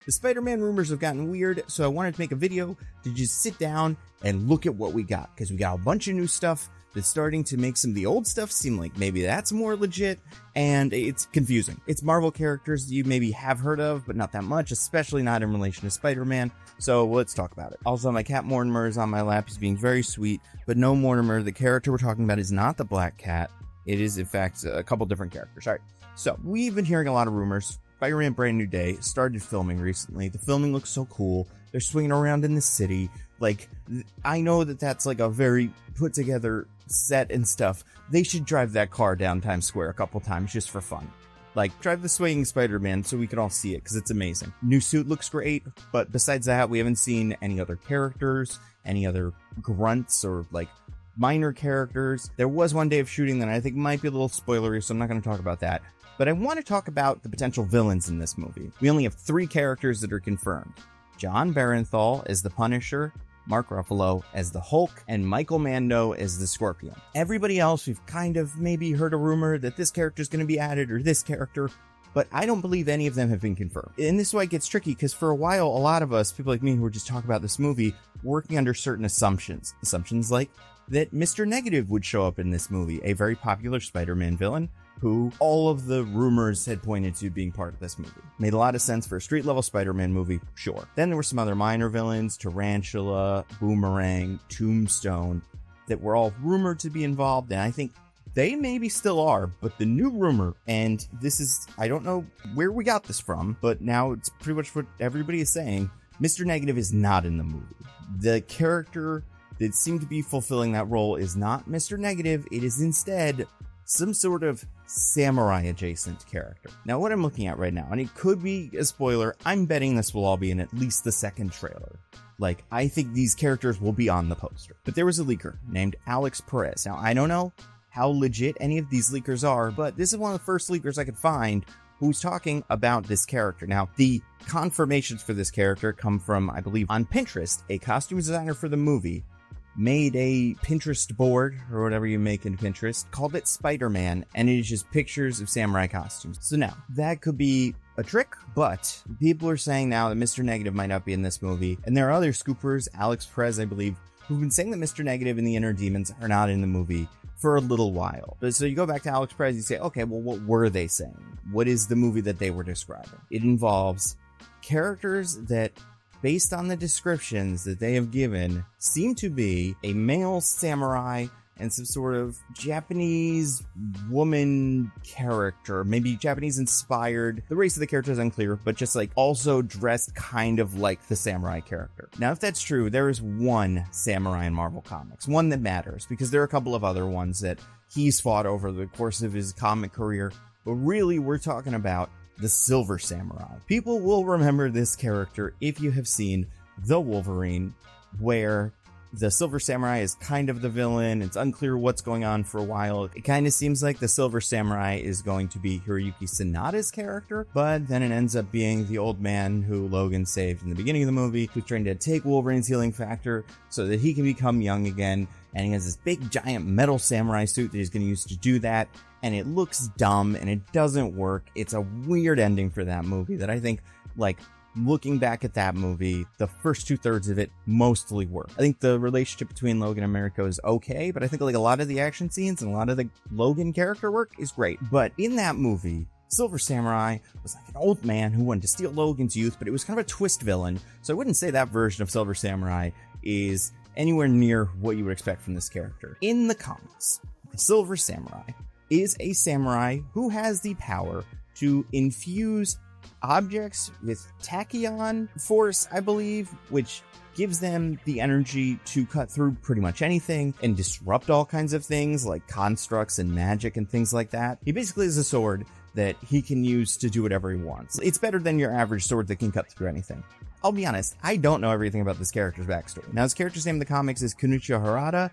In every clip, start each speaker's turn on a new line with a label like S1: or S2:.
S1: The Spider-Man rumors have gotten weird, so I wanted to make a video to just sit down and look at what we got, because we got a bunch of new stuff that's starting to make some of the old stuff seem like maybe that's more legit, and it's confusing. It's Marvel characters you maybe have heard of, but not that much, especially not in relation to Spider-Man, so let's talk about it. Also, my cat Mortimer is on my lap. He's being very sweet, but no, Mortimer, the character we're talking about is not the Black Cat. It is, in fact, a couple different characters. All right, so we've been hearing a lot of rumors. Spider-Man Brand New Day started filming recently. The filming looks so cool. They're swinging around in the city. Like, I know that that's like a very put together set and stuff. They should drive that car down Times Square a couple times just for fun. Like, drive the swinging Spider-Man so we can all see it, because it's amazing. New suit looks great, but besides that, we haven't seen any other characters, any other grunts or like minor characters. There was one day of shooting that I think might be a little spoilery, so I'm not going to talk about that. But I want to talk about the potential villains in this movie. We only have 3 characters that are confirmed. John Barenthal as the Punisher, Mark Ruffalo as the Hulk, and Michael Mando as the Scorpion. Everybody else, we've kind of maybe heard a rumor that this character is going to be added, or this character, but I don't believe any of them have been confirmed. And this is why it gets tricky, because for a while, a lot of us, people like me who were just talking about this movie, working under certain assumptions. Assumptions like that Mr. Negative would show up in this movie, a very popular Spider-Man villain, who all of the rumors had pointed to being part of this movie. Made a lot of sense for a street-level Spider-Man movie, sure. Then there were some other minor villains, Tarantula, Boomerang, Tombstone, that were all rumored to be involved, and I think they maybe still are, but the new rumor, and this is, I don't know where we got this from, but now it's pretty much what everybody is saying, Mr. Negative is not in the movie. The character that seemed to be fulfilling that role is not Mr. Negative, it is instead some sort of samurai adjacent character. Now, what I'm looking at right now, and it could be a spoiler, I'm betting this will all be in at least the second trailer. Like, I think these characters will be on the poster. But there was a leaker named Alex Perez. Now, I don't know how legit any of these leakers are, but this is one of the first leakers I could find who's talking about this character. Now, the confirmations for this character come from, I believe, on Pinterest. A costume designer for the movie made a Pinterest board, or whatever you make in Pinterest, called it Spider-Man, and it is just pictures of samurai costumes. So now, that could be a trick, but people are saying now that Mr. Negative might not be in this movie, and there are other scoopers, Alex Perez, I believe, who've been saying that Mr. Negative and the Inner Demons are not in the movie for a little while. But so you go back to Alex Perez, you say, okay, well, what were they saying? What is the movie that they were describing? It involves characters that, based on the descriptions that they have given, seem to be a male samurai and some sort of Japanese woman character, maybe Japanese inspired. The race of the character is unclear, but just like also dressed kind of like the samurai character. Now, if that's true, there is one samurai in Marvel Comics, one that matters, because there are a couple of other ones that he's fought over the course of his comic career, but really we're talking about the Silver Samurai. People will remember this character if you have seen The Wolverine, where the Silver Samurai is kind of the villain. It's unclear what's going on for a while. It kind of seems like the Silver Samurai is going to be Hiroyuki Sanada's character, but then it ends up being the old man who Logan saved in the beginning of the movie, who's trying to take Wolverine's healing factor so that he can become young again, and he has this big giant metal samurai suit that he's going to use to do that, and it looks dumb, and it doesn't work. It's a weird ending for that movie that I think, like, looking back at that movie, the first 2/3 of it mostly work. I think the relationship between Logan and Mariko is okay, but I think like a lot of the action scenes and a lot of the Logan character work is great. But in that movie, Silver Samurai was like an old man who wanted to steal Logan's youth, but it was kind of a twist villain. So I wouldn't say that version of Silver Samurai is anywhere near what you would expect from this character. In the comics, the Silver Samurai is a samurai who has the power to infuse objects with tachyon force, I believe, which gives them the energy to cut through pretty much anything and disrupt all kinds of things like constructs and magic and things like that. He basically is a sword that he can use to do whatever he wants. It's better than your average sword that can cut through anything. I'll be honest, I don't know everything about this character's backstory. Now, his character's name in the comics is Kunichi Harada.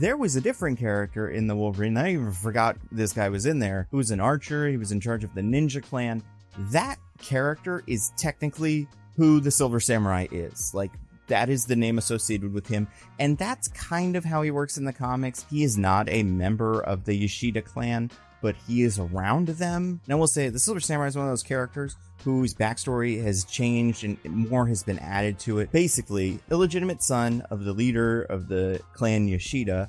S1: There was a different character in the Wolverine. I even forgot this guy was in there, who was an archer. He was in charge of the ninja clan. That character is technically who the Silver Samurai is. Like, that is the name associated with him, and that's kind of how he works in the comics. He is not a member of the Yoshida clan. but he is around them. And I will say, the Silver Samurai is one of those characters whose backstory has changed and more has been added to it. Basically, illegitimate son of the leader of the clan Yoshida.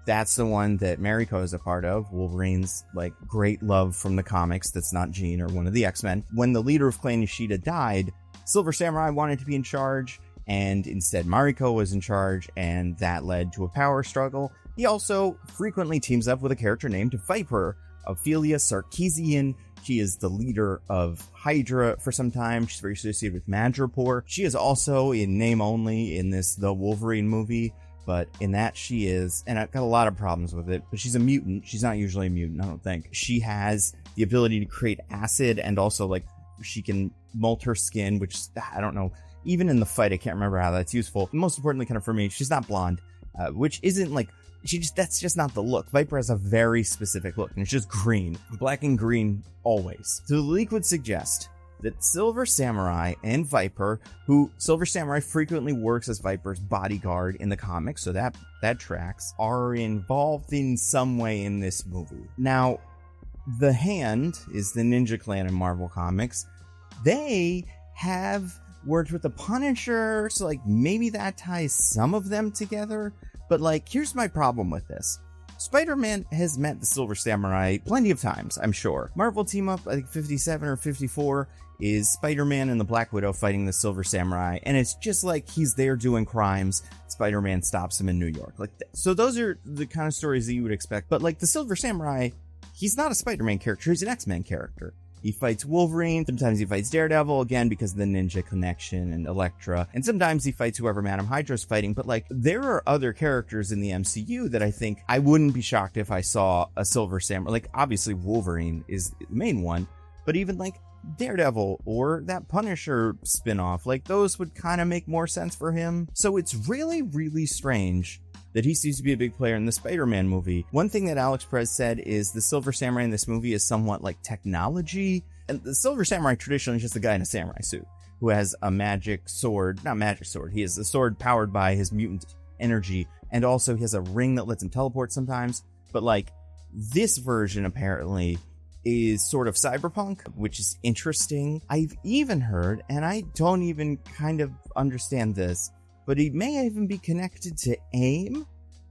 S1: That's the one that Mariko is a part of. Wolverine's like great love from the comics. That's not Jean or one of the X-Men. When the leader of Clan Yoshida died, Silver Samurai wanted to be in charge, and instead Mariko was in charge, and that led to a power struggle. He also frequently teams up with a character named Viper, Ophelia Sarkeesian. She is the leader of Hydra for some time. She's very associated with Madripoor. She is also in name only in this The Wolverine movie. But in that she is, and I've got a lot of problems with it, but she's a mutant. She's not usually a mutant, I don't think. She has the ability to create acid, and also like she can molt her skin, which I don't know. Even in the fight, I can't remember how that's useful. Most importantly, kind of for me, she's not blonde, which isn't like, that's just not the look. Viper has a very specific look, and it's just green. Black and green always. So the leak would suggest that Silver Samurai and Viper, who Silver Samurai frequently works as Viper's bodyguard in the comics, so that tracks, are involved in some way in this movie. Now, the Hand is the Ninja Clan in Marvel Comics. They have worked with the Punisher, so like maybe that ties some of them together. But like, here's my problem with this. Spider-Man has met the Silver Samurai plenty of times, I'm sure. Marvel team up, I think 57 or 54, is Spider-Man and the Black Widow fighting the Silver Samurai, and it's just like he's there doing crimes. Spider-Man stops him in New York. So those are the kind of stories that you would expect. But like the Silver Samurai, he's not a Spider-Man character, he's an X-Men character. He fights Wolverine, sometimes he fights Daredevil, again because of the ninja connection, and Elektra, and sometimes he fights whoever Madame Hydra's fighting. But like, there are other characters in the MCU that I think I wouldn't be shocked if I saw a Silver Samurai. Like, obviously Wolverine is the main one, but even like Daredevil or that Punisher spin-off, like those would kind of make more sense for him. So it's really, really strange that he seems to be a big player in the Spider-Man movie. One thing that Alex Perez said is the Silver Samurai in this movie is somewhat like technology. And the Silver Samurai traditionally is just a guy in a samurai suit who has a magic sword. Not magic sword. He has a sword powered by his mutant energy. And also he has a ring that lets him teleport sometimes. But like, this version apparently is sort of cyberpunk, which is interesting. I've even heard, and I don't even kind of understand this, but he may even be connected to AIM,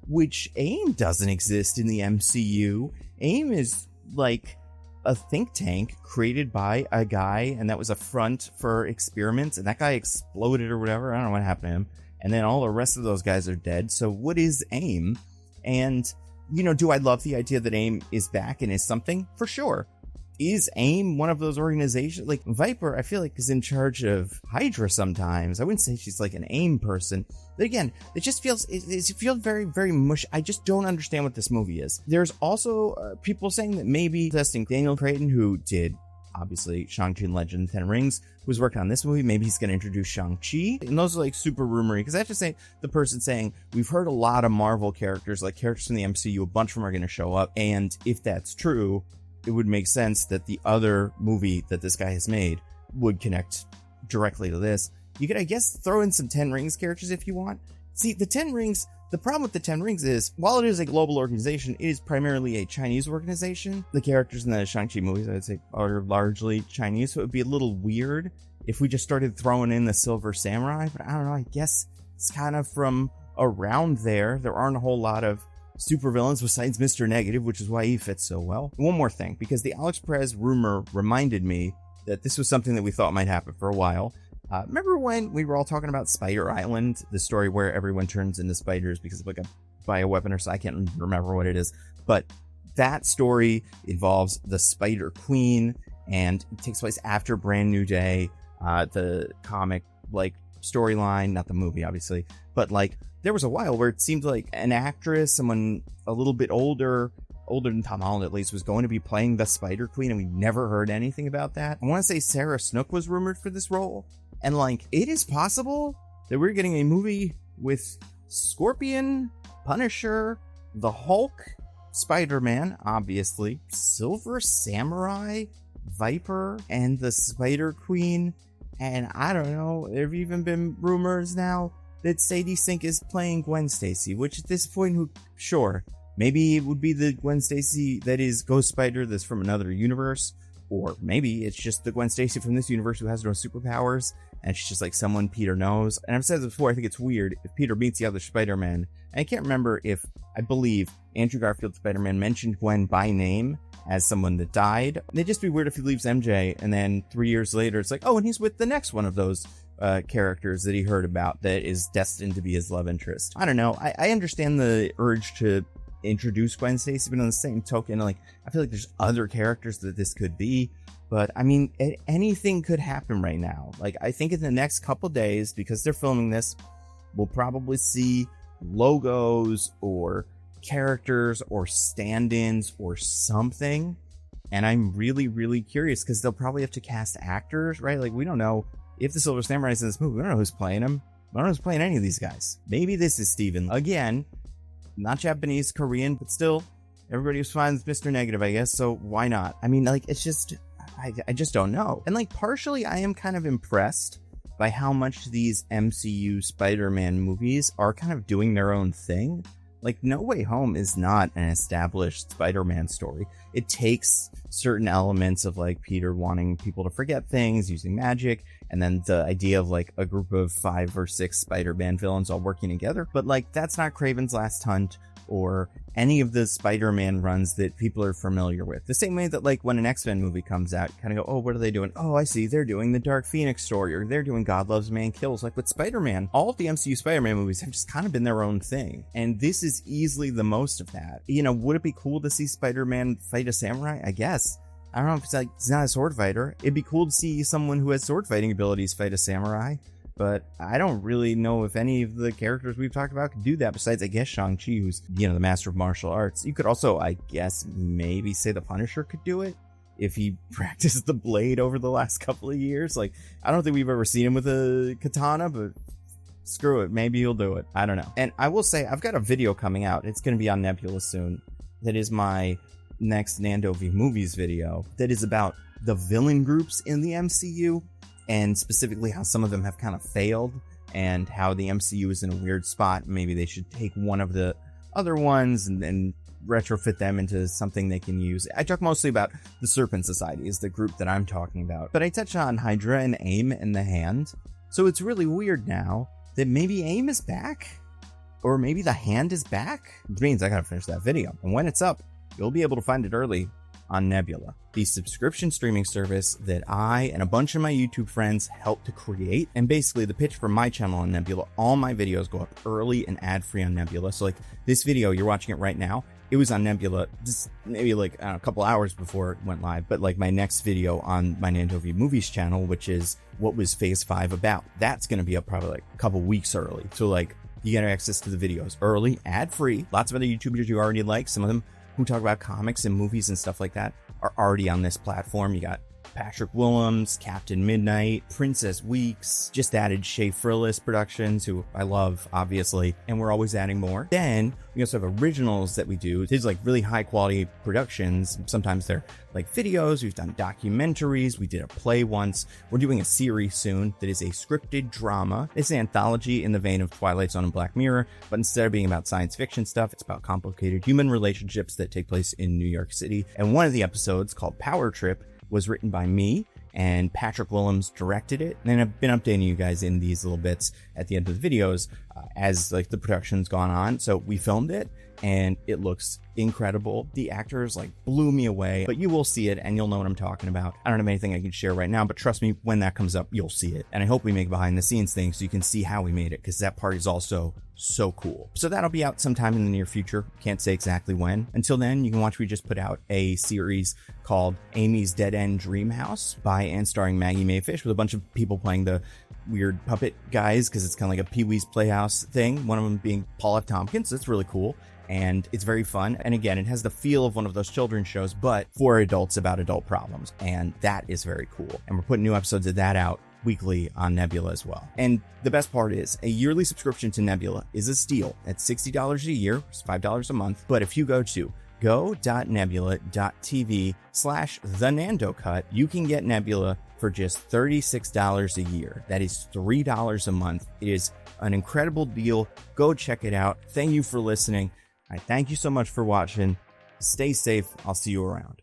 S1: which AIM doesn't exist in the MCU. AIM is like a think tank created by a guy, and that was a front for experiments, and that guy exploded or whatever. I don't know what happened to him. And then all the rest of those guys are dead. So what is AIM? And, you know, do I love the idea that AIM is back and is something? For sure. Is AIM one of those organizations? Like, Viper, I feel like, is in charge of Hydra sometimes. I wouldn't say she's like an AIM person. But again, it just feels, it feels very, very mush. I just don't understand what this movie is. There's also people saying that maybe testing Daniel Cretton, who did, obviously, Shang-Chi and Legend of the Ten Rings, who's working on this movie, maybe he's going to introduce Shang-Chi. And those are like super rumory, because I have to say, the person saying, we've heard a lot of Marvel characters, like characters from the MCU, a bunch of them are going to show up. And if that's true, it would make sense that the other movie that this guy has made would connect directly to this. You could, I guess, throw in some Ten Rings characters if you want. See, the Ten Rings, the problem with the Ten Rings is, while it is a global organization, it is primarily a Chinese organization. The characters in the Shang-Chi movies, I'd say, are largely Chinese, so it would be a little weird if we just started throwing in the Silver Samurai. But I don't know, I guess it's kind of from around there. There aren't a whole lot of supervillains besides Mr. Negative, which is why he fits so well. One more thing, because the Alex Perez rumor reminded me that this was something that we thought might happen for a while. Remember when we were all talking about Spider Island, the story where everyone turns into spiders because of like a bioweapon or so? I can't remember what it is, but that story involves the Spider Queen, and it takes place after Brand New Day, the comic like storyline, not the movie obviously, but like there was a while where it seemed like an actress, someone a little bit older than Tom Holland at least, was going to be playing the Spider Queen, and we never heard anything about that. I want to say Sarah Snook was rumored for this role, and like, it is possible that we're getting a movie with Scorpion, Punisher, the Hulk, Spider-Man, obviously, Silver Samurai, Viper, and the Spider Queen. And I don't know, there have even been rumors now that Sadie Sink is playing Gwen Stacy, which at this point, sure, Maybe it would be the Gwen Stacy that is Ghost Spider that's from another universe. Or maybe it's just the Gwen Stacy from this universe who has no superpowers, and it's just like someone Peter knows. And I've said this before, I think it's weird if Peter meets the other Spider-Man. And I can't remember if, I believe, Andrew Garfield's Spider-Man mentioned Gwen by name as someone that died. It'd just be weird if he leaves MJ, and then 3 years later, it's like, oh, and he's with the next one of those characters that he heard about that is destined to be his love interest. I don't know. I understand the urge to introduce Gwen Stacy, but on the same token, like, I feel like there's other characters that this could be. But I mean, anything could happen right now. Like, I think in the next couple days, because they're filming this, we'll probably see logos or characters or stand-ins or something. And I'm really, really curious, because they'll probably have to cast actors, right? Like, we don't know if the Silver Samurai's in this movie. We don't know who's playing him. We don't know who's playing any of these guys. Maybe this is Steven. Again, not Japanese, Korean, but still, everybody was fine with Mr. Negative, I guess, so why not? I mean, like, it's just, I just don't know. And, like, partially, I am kind of impressed by how much these MCU Spider-Man movies are kind of doing their own thing. Like, No Way Home is not an established Spider-Man story. It takes certain elements of, like, Peter wanting people to forget things, using magic, and then the idea of, like, a group of 5 or 6 Spider-Man villains all working together. But, like, that's not Kraven's Last Hunt or any of the Spider-Man runs that people are familiar with. The same way that, like, when an X-Men movie comes out, you kind of go, oh, what are they doing? Oh, I see, they're doing the Dark Phoenix story, or they're doing God Loves Man Kills. Like, with Spider-Man, all of the MCU Spider-Man movies have just kind of been their own thing, and this is easily the most of that. You know, would it be cool to see Spider-Man fight a samurai? I guess. I don't know if it's like, he's not a sword fighter. It'd be cool to see someone who has sword fighting abilities fight a samurai. But I don't really know if any of the characters we've talked about could do that, besides, I guess, Shang-Chi, who's, you know, the master of martial arts. You could also, I guess, maybe say the Punisher could do it if he practiced the blade over the last couple of years. Like, I don't think we've ever seen him with a katana, but screw it. Maybe he'll do it. I don't know. And I will say, I've got a video coming out. It's going to be on Nebula soon. That is my next Nando V Movies video. That is about the villain groups in the MCU. And specifically how some of them have kind of failed, and how the MCU is in a weird spot. Maybe they should take one of the other ones and retrofit them into something they can use. I talk mostly about the Serpent Society is the group that I'm talking about. But I touch on Hydra and AIM and the Hand. So it's really weird now that maybe AIM is back. Or maybe the Hand is back. Which means I gotta finish that video. And when it's up, you'll be able to find it early on Nebula, the subscription streaming service that I and a bunch of my YouTube friends helped to create. And basically the pitch for my channel on Nebula, all my videos go up early and ad-free on Nebula. So like this video, you're watching it right now, it was on Nebula just maybe like a couple hours before it went live. But like my next video on my Nando V Movies channel, which is what was Phase 5 about, that's going to be up probably like a couple weeks early. So like you get access to the videos early, ad-free. Lots of other YouTubers you already like, some of them who talk about comics and movies and stuff like that, are already on this platform. You got Patrick Willems, Captain Midnight, Princess Weeks, just added Shea Frillis Productions, who I love, obviously, and we're always adding more. Then we also have originals that we do. These like really high quality productions. Sometimes they're like videos. We've done documentaries. We did a play once. We're doing a series soon that is a scripted drama. It's an anthology in the vein of Twilight Zone and Black Mirror, but instead of being about science fiction stuff, it's about complicated human relationships that take place in New York City. And one of the episodes, called Power Trip, was written by me, and Patrick Willems directed it. And I've been updating you guys in these little bits at the end of the videos as like the production's gone on. So we filmed it and it looks incredible. The actors like blew me away, but you will see it and you'll know what I'm talking about. I don't have anything I can share right now, but trust me, when that comes up, you'll see it. And I hope we make behind the scenes things so you can see how we made it, because that part is also so cool. So that'll be out sometime in the near future. Can't say exactly when. Until then, you can watch, we just put out a series called Amy's Dead End Dream House by and starring Maggie Mayfish, with a bunch of people playing the weird puppet guys, because it's kind of like a Pee-wee's Playhouse thing. One of them being Paul F. Tompkins. That's really cool. And it's very fun. And again, it has the feel of one of those children's shows, but for adults about adult problems. And that is very cool. And we're putting new episodes of that out weekly on Nebula as well. And the best part is a yearly subscription to Nebula is a steal. It's $60 a year, it's $5 a month. But if you go to go.nebula.tv/thenandocut, you can get Nebula for just $36 a year. That is $3 a month. It is an incredible deal. Go check it out. Thank you for listening. Thank you so much for watching. Stay safe. I'll see you around.